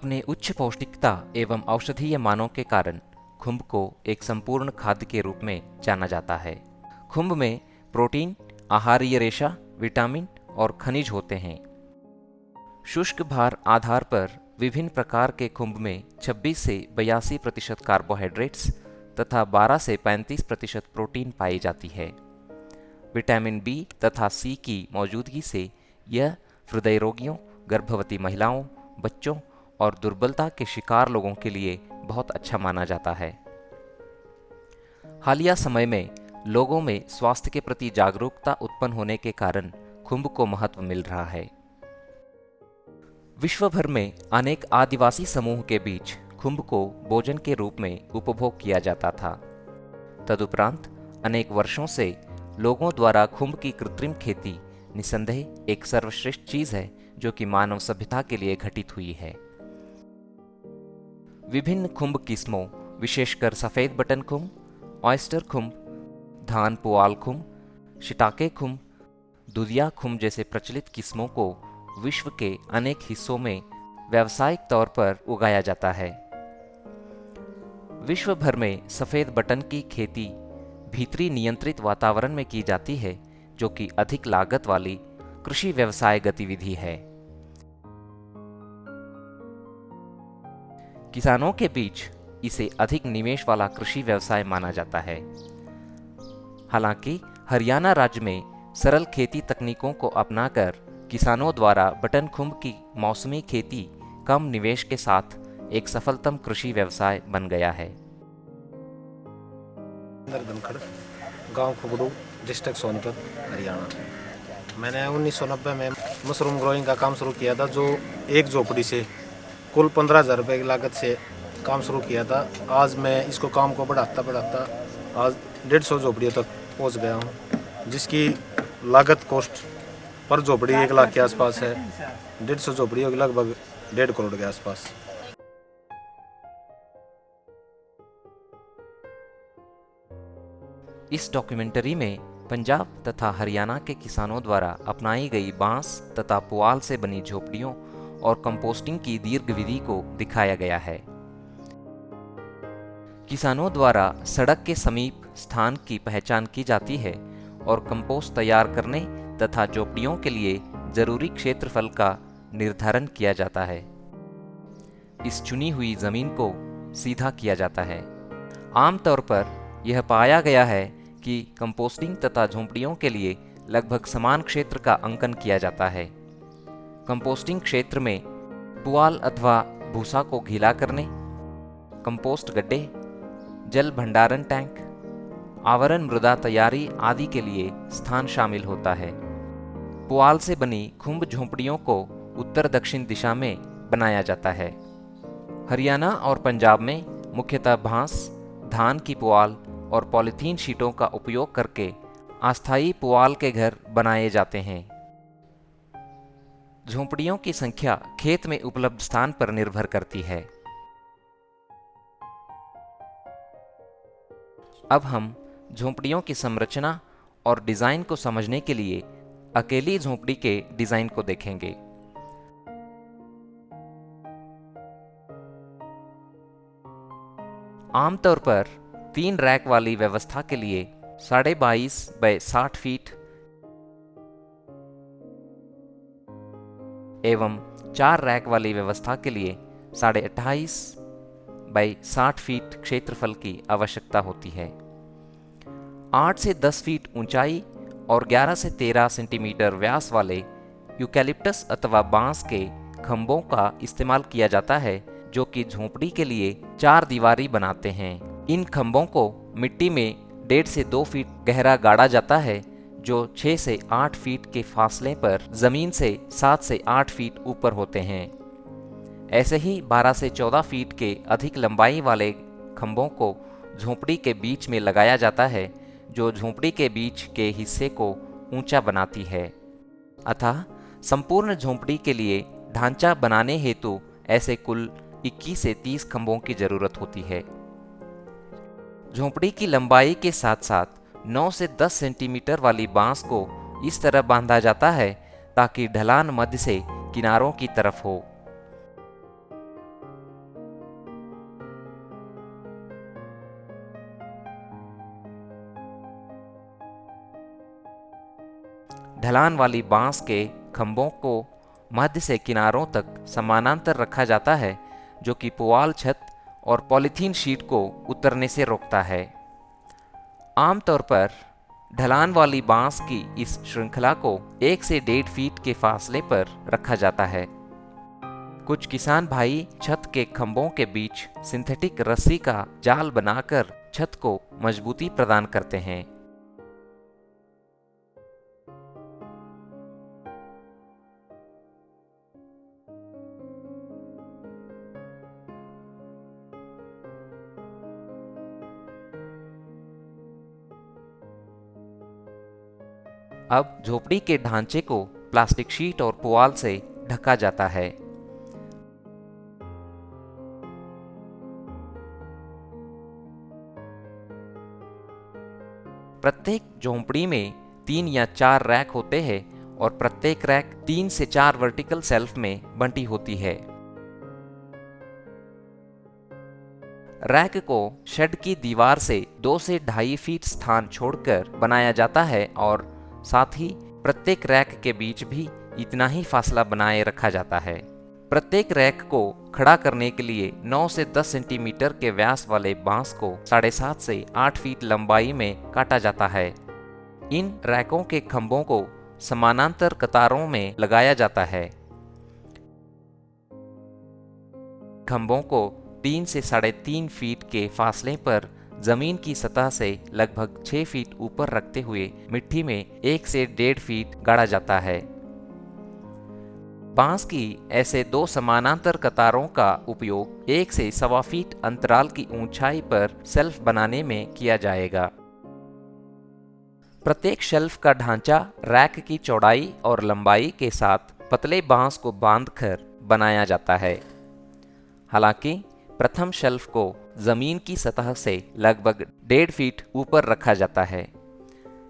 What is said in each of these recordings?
अपने उच्च पौष्टिकता एवं औषधीय मानों के कारण खुम्ब को एक संपूर्ण खाद्य के रूप में जाना जाता है। खुम्ब में प्रोटीन, आहारीय रेशा, विटामिन और खनिज होते हैं। शुष्क भार आधार पर विभिन्न प्रकार के खुम्ब में 26 से 82% कार्बोहाइड्रेट्स तथा 12 से 35% प्रोटीन पाई जाती है। विटामिन बी तथा सी की मौजूदगी से यह हृदय रोगियों, गर्भवती महिलाओं, बच्चों और दुर्बलता के शिकार लोगों के लिए बहुत अच्छा माना जाता है। हालिया समय में लोगों में स्वास्थ्य के प्रति जागरूकता उत्पन्न होने के कारण खुम्ब को महत्व मिल रहा है। विश्व भर में अनेक आदिवासी समूह के बीच खुम्ब को भोजन के रूप में उपभोग किया जाता था। तदुपरांत अनेक वर्षों से लोगों द्वारा खुम्ब की कृत्रिम खेती निसंदेह एक सर्वश्रेष्ठ चीज है जो कि मानव सभ्यता के लिए घटित हुई है। विभिन्न खुम्ब किस्मों, विशेषकर सफेद बटन खुम्ब, ऑयस्टर खुम्ब, धान पुआल खुम्ब, शिटाके खुम्ब, दुधिया खुम्ब जैसे प्रचलित किस्मों को विश्व के अनेक हिस्सों में व्यावसायिक तौर पर उगाया जाता है। विश्व भर में सफेद बटन की खेती भीतरी नियंत्रित वातावरण में की जाती है, जो कि अधिक लागत वाली कृषि व्यवसाय गतिविधि है। किसानों के बीच इसे अधिक निवेश वाला कृषि व्यवसाय माना जाता है। हालांकि हरियाणा राज्य में सरल खेती तकनीकों को अपनाकर किसानों द्वारा बटन खुम्ब की मौसमी खेती कम निवेश के साथ एक सफलतम कृषि व्यवसाय बन गया है। धनखड़, गांव खुगड़ू, डिस्ट्रिक्ट सोनीपत, हरियाणा। मैंने 1990 में मशरूम ग्रोइंग का काम शुरू किया था, जो एक झोपड़ी से कुल 15,000 रुपये की लागत से काम शुरू किया था। आज मैं इसको काम को बढ़ाता बढ़ाता आज 150 झोपड़ियों तक पहुंच गया हूं, जिसकी लागत कॉस्ट पर झोपड़ी 1 लाख के आसपास है। 150 झोपड़ियों की लगभग 1.5 करोड़ के आसपास। इस डॉक्यूमेंट्री में पंजाब तथा हरियाणा के किसानों द्वारा अपनाई गई बांस तथा पुआल से बनी झोपड़ियों और कंपोस्टिंग की दीर्घ विधि को दिखाया गया है। किसानों द्वारा सड़क के समीप स्थान की पहचान की जाती है और कंपोस्ट तैयार करने तथा झोपड़ियों के लिए जरूरी क्षेत्रफल का निर्धारण किया जाता है। इस चुनी हुई जमीन को सीधा किया जाता है। आमतौर पर यह पाया गया है कि कंपोस्टिंग तथा झोंपड़ियों के लिए लगभग समान क्षेत्र का अंकन किया जाता है। कंपोस्टिंग क्षेत्र में पुआल अथवा भूसा को गीला करने, कंपोस्ट गड्ढे, जल भंडारण टैंक, आवरण मृदा तैयारी आदि के लिए स्थान शामिल होता है। पुआल से बनी खुम्ब झोंपड़ियों को उत्तर दक्षिण दिशा में बनाया जाता है। हरियाणा और पंजाब में मुख्यतः बांस, धान की पुआल और पॉलीथीन शीटों का उपयोग करके अस्थायी पुआल के घर बनाए जाते हैं। झोंपड़ियों की संख्या खेत में उपलब्ध स्थान पर निर्भर करती है। अब हम झोंपड़ियों की संरचना और डिजाइन को समझने के लिए अकेली झोंपड़ी के डिजाइन को देखेंगे। आमतौर पर 3 रैक वाली व्यवस्था के लिए 22.5 बाय 60 फीट एवं 4 रैक वाली व्यवस्था के लिए 28.5 बाय 60 फीट क्षेत्रफल की आवश्यकता होती है। 8 से 10 फीट ऊंचाई और 11 से 13 सेंटीमीटर व्यास वाले यूकैलिप्टस अथवा बांस के खंभों का इस्तेमाल किया जाता है, जो कि झोंपड़ी के लिए 4 दीवारी बनाते हैं। इन खंभों को मिट्टी में 1.5 से 2 फीट गहरा गाड़ा जाता है, जो 6 से 8 फीट के फासले पर जमीन से 7 से 8 फीट ऊपर होते हैं। ऐसे ही 12 से 14 फीट के अधिक लंबाई वाले खंभों को झोंपड़ी के बीच में लगाया जाता है, जो झोंपड़ी के बीच के हिस्से को ऊंचा बनाती है। अतः संपूर्ण झोंपड़ी के लिए ढांचा बनाने हेतु ऐसे कुल 21 से 30 खंभों की जरूरत होती है। झोंपड़ी की लंबाई के साथ साथ 9 से 10 सेंटीमीटर वाली बांस को इस तरह बांधा जाता है ताकि ढलान मध्य से किनारों की तरफ हो। ढलान वाली बांस के खंभों को मध्य से किनारों तक समानांतर रखा जाता है, जो कि पुआल छत और पॉलीथीन शीट को उतरने से रोकता है। आमतौर पर ढलान वाली बांस की इस श्रृंखला को 1 से 1.5 फीट के फासले पर रखा जाता है। कुछ किसान भाई छत के खंभों के बीच सिंथेटिक रस्सी का जाल बनाकर छत को मजबूती प्रदान करते हैं। अब झोपड़ी के ढांचे को प्लास्टिक शीट और पुआल से ढका जाता है। प्रत्येक झोंपड़ी में 3 या 4 रैक होते हैं और प्रत्येक रैक 3 से 4 वर्टिकल सेल्फ में बंटी होती है। रैक को शेड की दीवार से 2 से 2.5 फीट स्थान छोड़कर बनाया जाता है और साथ ही प्रत्येक रैक के बीच भी इतना ही फासला बनाए रखा जाता है। प्रत्येक रैक को खड़ा करने के लिए 9 से 10 सेंटीमीटर के व्यास वाले बांस को 7.5 से 8 फीट लंबाई में काटा जाता है। इन रैकों के खंभों को समानांतर कतारों में लगाया जाता है। खंभों को 3 से 3.5 फीट के फासले पर जमीन की सतह से लगभग 6 फीट ऊपर रखते हुए मिट्टी में 1 से 1.5 फीट गाड़ा जाता है। बांस की ऐसे 2 समानांतर कतारों का उपयोग 1 से 1.25 फीट अंतराल की ऊंचाई पर शेल्फ बनाने में किया जाएगा। प्रत्येक शेल्फ का ढांचा रैक की चौड़ाई और लंबाई के साथ पतले बांस को बांधकर बनाया जाता है। हालांकि प्रथम शेल्फ को जमीन की सतह से लगभग 1.5 फीट ऊपर रखा जाता है।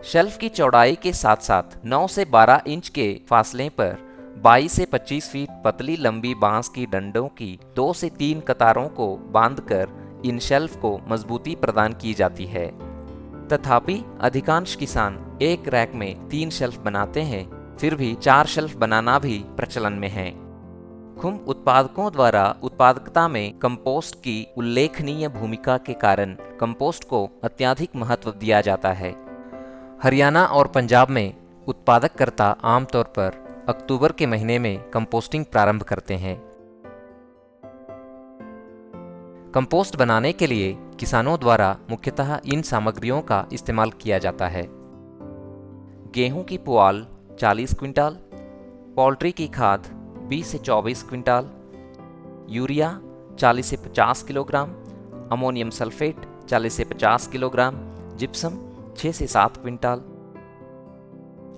शेल्फ की चौड़ाई के साथ साथ 9 से 12 इंच के फासले पर 22 से 25 फीट पतली लंबी बांस की डंडों की 2 से 3 कतारों को बांधकर इन शेल्फ को मजबूती प्रदान की जाती है। तथापि अधिकांश किसान एक रैक में 3 शेल्फ बनाते हैं, फिर भी 4 शेल्फ बनाना भी प्रचलन में है। खुम्ब उत्पादकों द्वारा उत्पादकता में कंपोस्ट की उल्लेखनीय भूमिका के कारण कंपोस्ट को अत्यधिक महत्व दिया जाता है। हरियाणा और पंजाब में उत्पादककर्ता आमतौर पर अक्टूबर के महीने में कंपोस्टिंग प्रारंभ करते हैं। कंपोस्ट बनाने के लिए किसानों द्वारा मुख्यतः इन सामग्रियों का इस्तेमाल किया जाता है। गेहूं की पुआल 40 क्विंटाल, पोल्ट्री की खाद 20 से 24 क्विंटाल, यूरिया 40 से 50 किलोग्राम, अमोनियम सल्फेट 40 से 50 किलोग्राम, जिप्सम 6 से 7 क्विंटाल,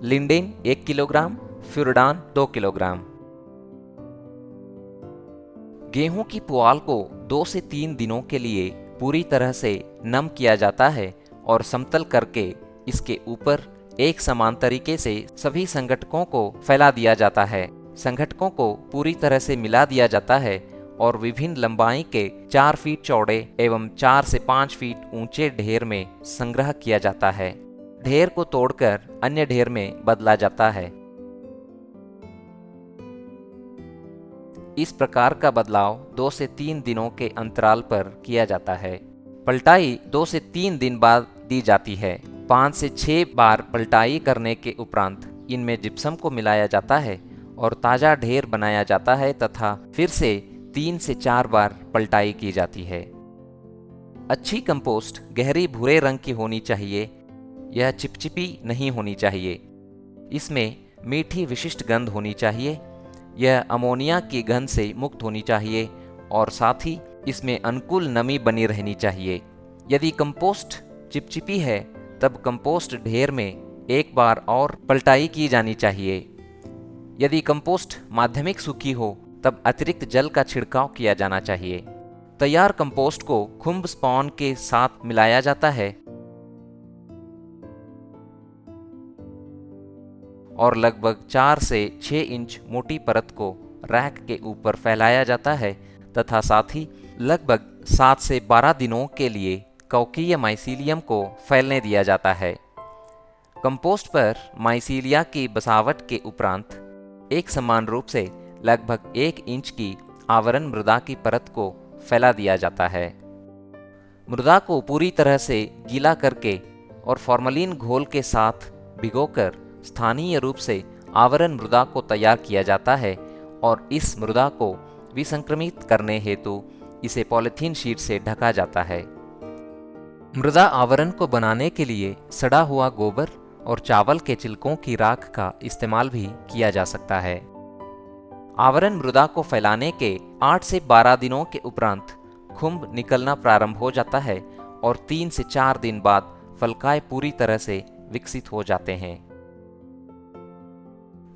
लिंडेन 1 किलोग्राम, फ्यूरडान 2 किलोग्राम। गेहूं की पुआल को 2 से 3 दिनों के लिए पूरी तरह से नम किया जाता है और समतल करके इसके ऊपर एक समान तरीके से सभी संघटकों को फैला दिया जाता है। संघटकों को पूरी तरह से मिला दिया जाता है और विभिन्न लंबाई के 4 फीट चौड़े एवं 4 से 5 फीट ऊंचे ढेर में संग्रह किया जाता है। ढेर को तोड़कर अन्य ढेर में बदला जाता है। इस प्रकार का बदलाव 2 से 3 दिनों के अंतराल पर किया जाता है। पलटाई 2 से 3 दिन बाद दी जाती है। 5 से 6 बार पलटाई करने के उपरांत इनमें जिप्सम को मिलाया जाता है और ताज़ा ढेर बनाया जाता है तथा फिर से 3 से 4 बार पलटाई की जाती है। अच्छी कंपोस्ट गहरी भूरे रंग की होनी चाहिए। यह चिपचिपी नहीं होनी चाहिए। इसमें मीठी विशिष्ट गंध होनी चाहिए। यह अमोनिया की गंध से मुक्त होनी चाहिए और साथ ही इसमें अनुकूल नमी बनी रहनी चाहिए। यदि कंपोस्ट चिपचिपी है तब कंपोस्ट ढेर में एक बार और पलटाई की जानी चाहिए। यदि कंपोस्ट माध्यमिक सूखी हो तब अतिरिक्त जल का छिड़काव किया जाना चाहिए। तैयार कंपोस्ट को खुम्ब स्पॉन के साथ मिलाया जाता है और लगभग 4 से 6 इंच मोटी परत को रैक के ऊपर फैलाया जाता है तथा साथ ही लगभग 7 से 12 दिनों के लिए कवकीय माइसीलियम को फैलने दिया जाता है। कंपोस्ट पर माइसीलिया की बसावट के उपरांत एक समान रूप से लगभग 1 इंच की आवरण मृदा की परत को फैला दिया जाता है। मृदा को पूरी तरह से गीला करके और फॉर्मलिन घोल के साथ भिगोकर स्थानीय रूप से आवरण मृदा को तैयार किया जाता है और इस मृदा को विसंक्रमित करने हेतु इसे पॉलीथीन शीट से ढका जाता है। मृदा आवरण को बनाने के लिए सड़ा हुआ गोबर और चावल के छिलकों की राख का इस्तेमाल भी किया जा सकता है। आवरण मृदा को फैलाने के 8 से 12 दिनों के उपरांत खुम्ब निकलना प्रारंभ हो जाता है और 3 से 4 दिन बाद फलकाय पूरी तरह से विकसित हो जाते हैं।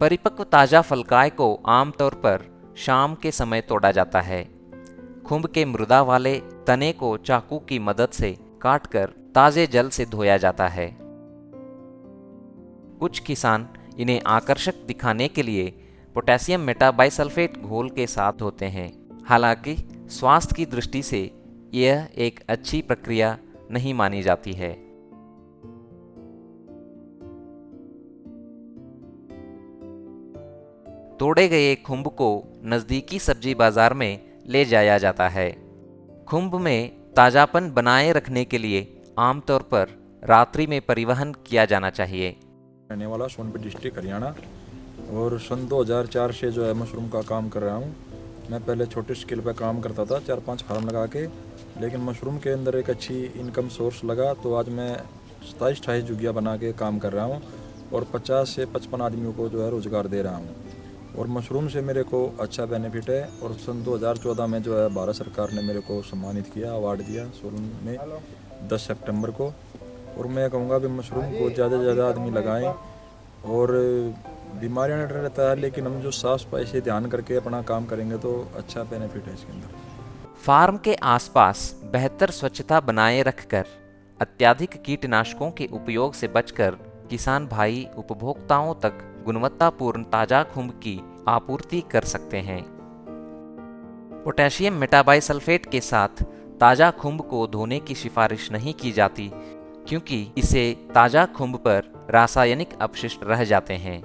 परिपक्व ताजा फलकाय को आमतौर पर शाम के समय तोड़ा जाता है। खुम्ब के मृदा वाले तने को चाकू की मदद से काटकर ताजे जल से धोया जाता है। कुछ किसान इन्हें आकर्षक दिखाने के लिए पोटेशियम मेटाबाइसल्फेट घोल के साथ धोते हैं। हालांकि स्वास्थ्य की दृष्टि से यह एक अच्छी प्रक्रिया नहीं मानी जाती है। तोड़े गए खुम्ब को नज़दीकी सब्जी बाजार में ले जाया जाता है। खुम्ब में ताजापन बनाए रखने के लिए आमतौर पर रात्रि में परिवहन किया जाना चाहिए। रहने वाला सोनभद्र डिस्ट्रिक्ट हरियाणा और सन 2004 से जो है मशरूम का काम कर रहा हूँ। मैं पहले छोटे स्केल पर काम करता था 4-5 फार्म लगा के, लेकिन मशरूम के अंदर एक अच्छी इनकम सोर्स लगा तो आज मैं 27-28 जुगिया बना के काम कर रहा हूँ और 50 से 55 आदमियों को जो है रोज़गार दे रहा हूँ। और मशरूम से मेरे को अच्छा बेनिफिट है। और सन 2014 में जो है भारत सरकार ने मेरे को सम्मानित किया, अवार्ड दिया सोलन में 10 सितंबर को। और मैं कहूँगा कि मशरूम को ज़्यादा से ज़्यादा आदमी लगाएं और बीमारियाँ नहीं रहता है, लेकिन हम जो साफ सफाई से ध्यान करके अपना काम करेंगे तो अच्छा बेनिफिट है इसके अंदर। फार्म के आसपास बेहतर स्वच्छता बनाए रखकर अत्यधिक कीटनाशकों के उपयोग से बचकर किसान भाई उपभोक्ताओं तक गुणवत्तापूर्ण ताजा खुम्ब की आपूर्ति कर सकते हैं। पोटेशियम मेटाबाइसल्फेट के साथ ताजा खुम्ब को धोने की सिफारिश नहीं की जाती, क्योंकि इससे ताजा खुम्ब पर रासायनिक अपशिष्ट रह जाते हैं।